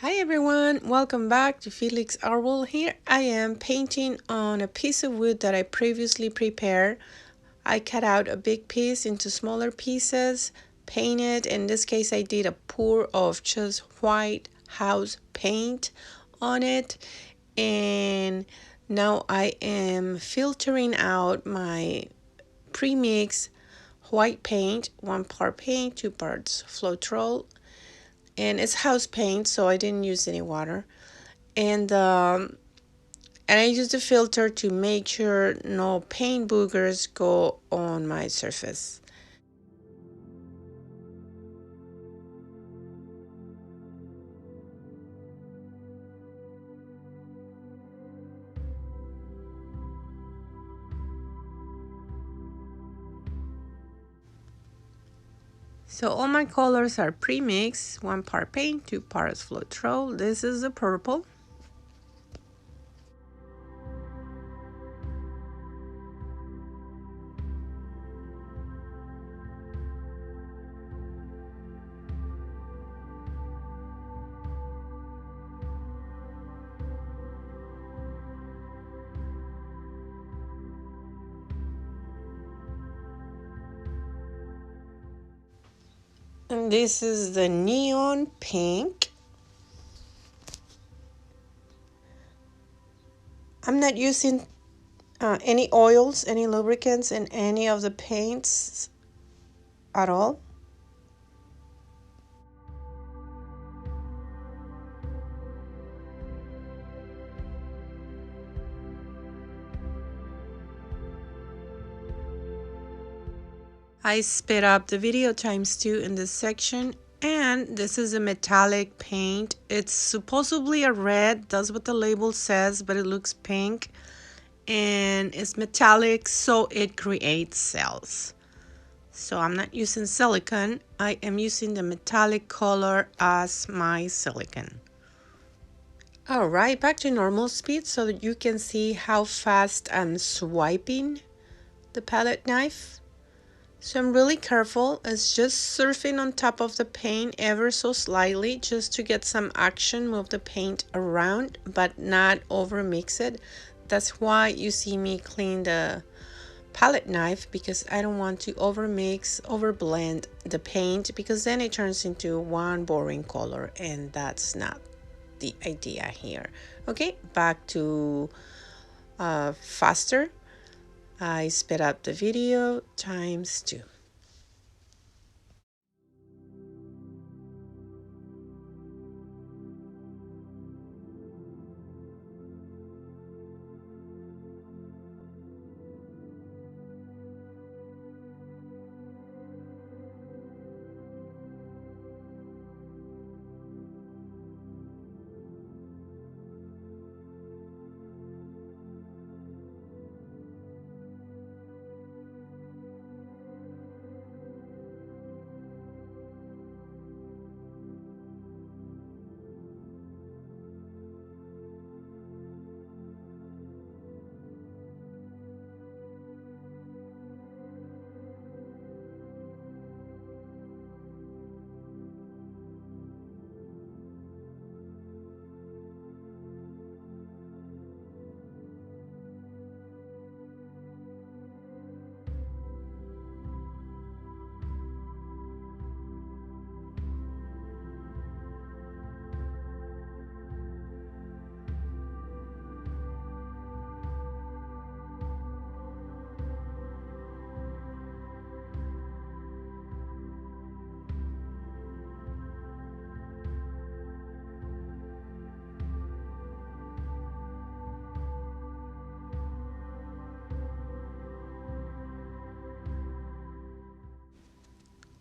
Hi everyone, welcome back to Felix Arwell. Here I am painting on a piece of wood that I previously prepared. I cut out a big piece into smaller pieces, painted. In this case I did a pour of just white house paint on it, and now I am filtering out my pre-mix white paint, 1 part paint, 2 parts Floetrol, and it's house paint, so I didn't use any water. And I used the filter to make sure no paint boogers go on my surface. So all my colors are pre-mixed, 1 part paint, 2 parts Floetrol. This is the purple. And this is the neon pink. I'm not using any oils, any lubricants in any of the paints at all. I sped up the video ×2 in this section, and this is a metallic paint. It's supposedly a red, that's what the label says, but it looks pink, and it's metallic, so it creates cells. So I'm not using silicone, I am using the metallic color as my silicone. Alright, back to normal speed so that you can see how fast I'm swiping the palette knife. So I'm really careful. It's just surfing on top of the paint ever so slightly just to get some action, move the paint around, but not over mix it. That's why you see me clean the palette knife, because I don't want to over mix, over blend the paint, because then it turns into one boring color, and that's not the idea here. Okay, back to faster. I sped up the video ×2.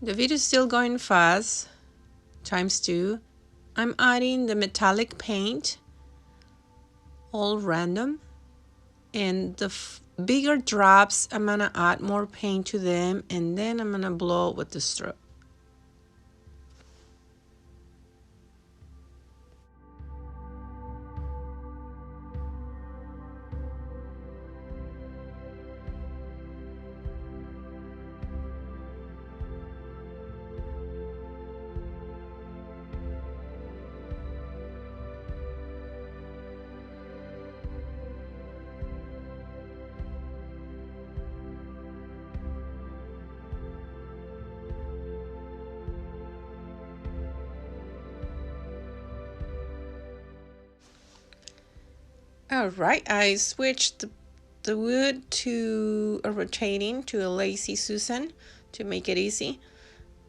The video is still going fast, ×2. I'm adding the metallic paint, all random, and the bigger drops, I'm gonna add more paint to them, and then I'm gonna blow with the stroke. All right, I switched the wood to a rotating, to a lazy Susan to make it easy.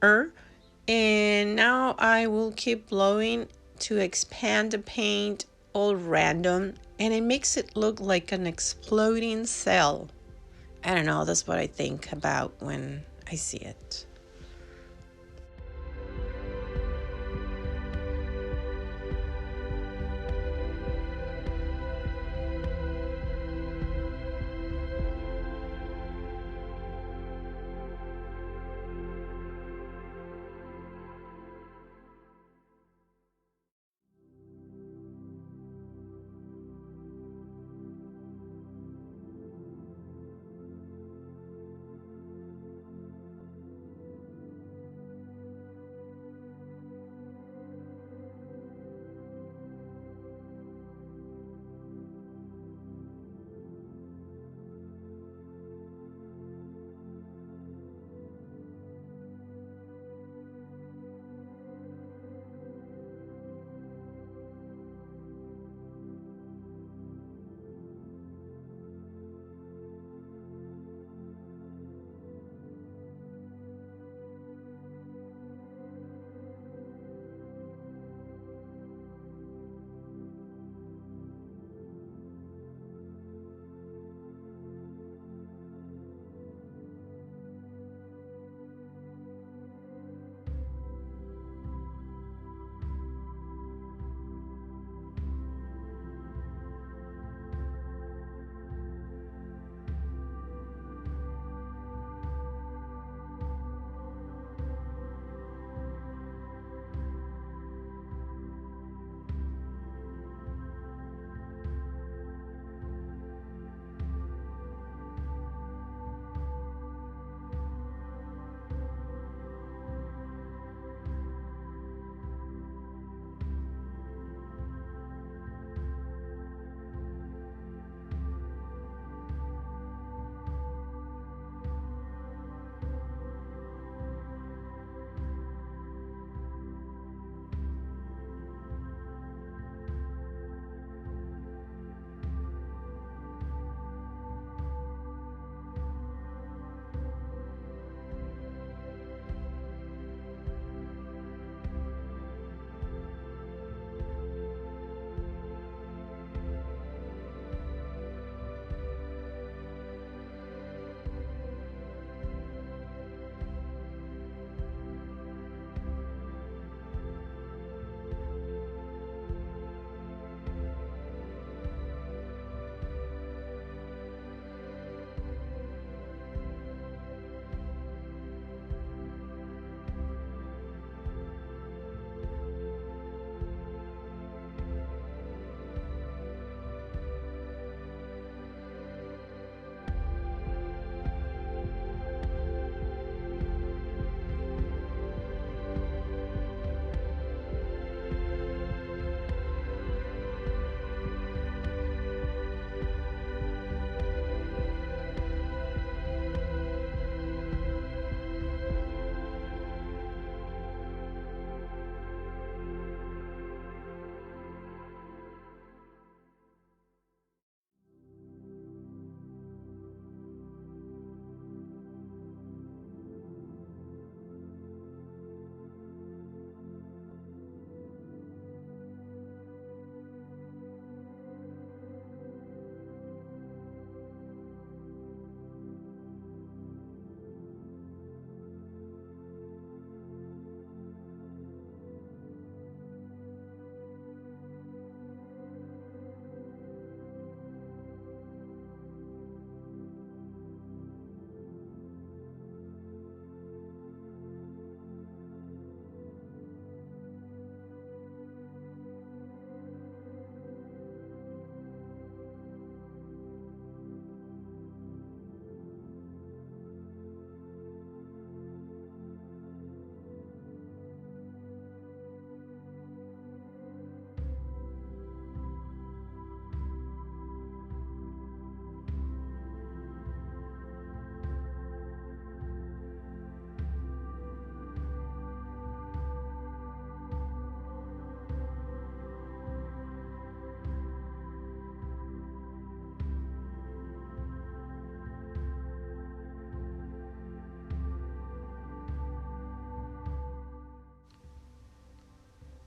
And now I will keep blowing to expand the paint all random, and it makes it look like an exploding cell. I don't know, that's what I think about when I see it.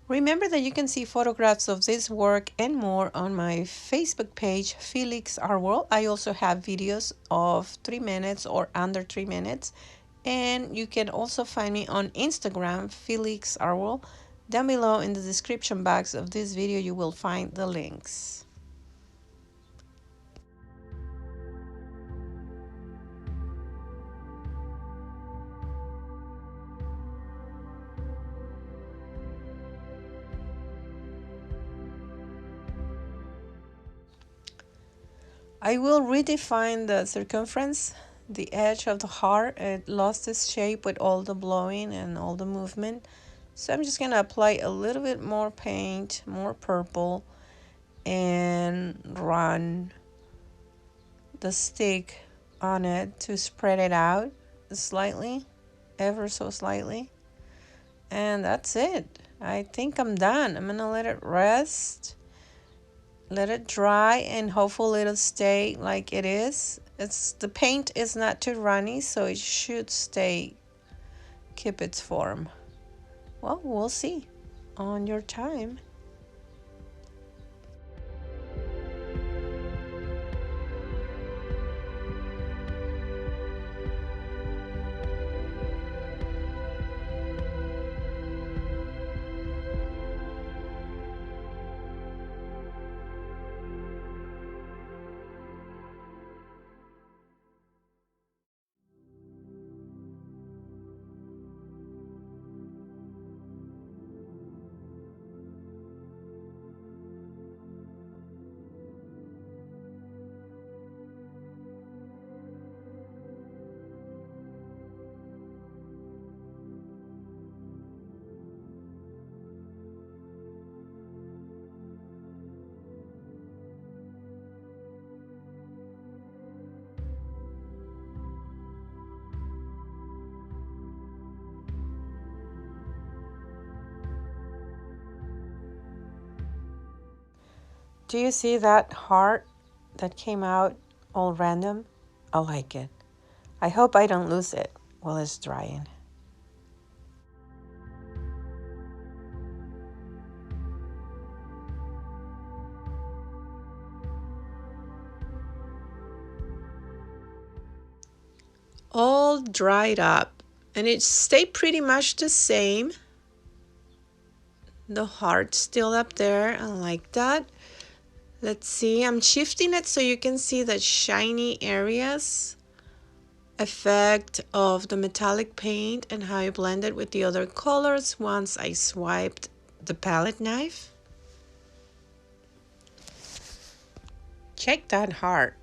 Remember that you can see photographs of this work and more on my Facebook page, Felix Art World. I also have videos of 3 minutes or under 3 minutes. And you can also find me on Instagram, Felix Art World. Down below in the description box of this video, you will find the links. I will redefine the circumference, the edge of the heart. It lost its shape with all the blowing and all the movement. So I'm just going to apply a little bit more paint, more purple, and run the stick on it to spread it out slightly, ever so slightly. And that's it. I think I'm done. I'm going to let it rest. Let it dry and hopefully it'll stay like it is. The paint is not too runny, so it should keep its form. Well, we'll see on your time. Do you see that heart that came out all random? I like it. I hope I don't lose it while it's drying. All dried up, and it stayed pretty much the same. The heart still up there. I like that. Let's see, I'm shifting it so you can see the shiny areas effect of the metallic paint and how I blended with the other colors once I swiped the palette knife. Check that heart.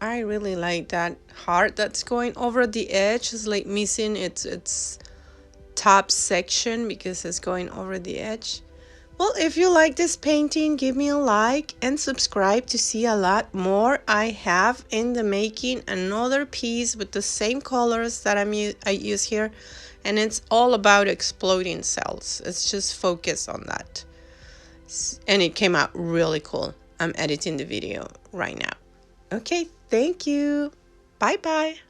I really like that heart that's going over the edge. It's like missing its top section because it's going over the edge. Well, if you like this painting, give me a like and subscribe to see a lot more. I have in the making another piece with the same colors that I use here, and it's all about exploding cells. It's just focus on that. And it came out really cool. I'm editing the video right now. Okay, thank you. Bye-bye.